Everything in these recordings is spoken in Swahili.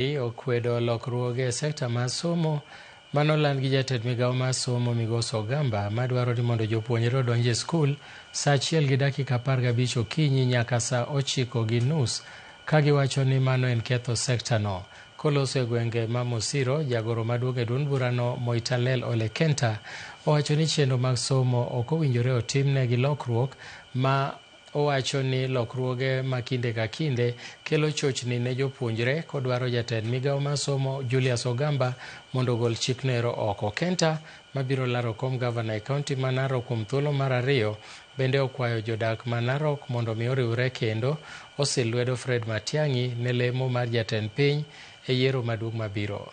okwedo lokruoge e sekta mar somo manoland gi jatend migawo mar somo Migosi Ogamba madwaro ni mondo jopuonjre odonj e skul saa 1:15 okinyi nyaka saa 9:30 ka giwacho ni mano en ketho sekta no. Koloso e gwenge ma Mosiro, jagoro maduong' e duond burano Moitalel Ole Kenta owacho ni chenro mag somo ok owinjore otimnegi lokruok ma owacho ni lokruoge ma kinde ka kinde kelo chochni ne jopuonjre kodwaro jatend migawo mar somo Julius Ogamba mondo ogol chikno ero oko. Kenta mabiro laro kom gavana e kaunti ma Narok kuom thuolo mar ariyo bende okwayo jodak ma Narok mondo mi oriwre kendo osil lwedo Fred Matiang'i ne lemo mar jatend piny e yiero maduong' mabiro.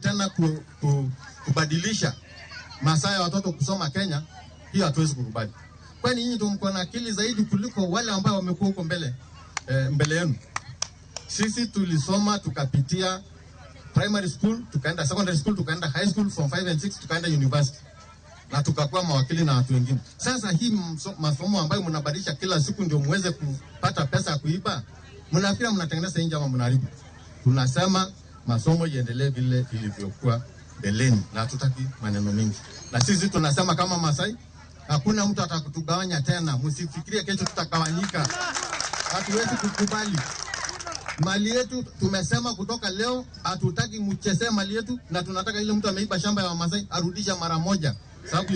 Tena kubadilisha masaa ya watoto kusoma Kenya, hiyo hatuwezi kukubali. Kwani nyinyi ndio mko na akili zaidi kuliko wale ambao wamekuwa huko mbele yenu. Sisi tulisoma tukapitia primary school, tukaenda secondary school, tukaenda high school from 5 and 6, tukaenda university. Na tukakuwa mawakili na watu wengine. Sasa hii masomo ambayo mnabadilisha kila siku ndio muweze kupata pesa ya kuiba, mnafikiri mnatengeneza nje ama mnaharibu? Tunasema masomo iendelee vile ilivyokuwa mbeleni na hatutaki maneno mengi. Na sisi tunasema kama Masai, hakuna mtu atakutugawanya tena. Msifikirie kesho tutagawanyika. Hatuwezi kukubali. Mali yetu tumesema kutoka leo hatutaki mchezee mali yetu, na tunataka ile mtu ameiba shamba ya Wamasai arudisha mara moja. Sababu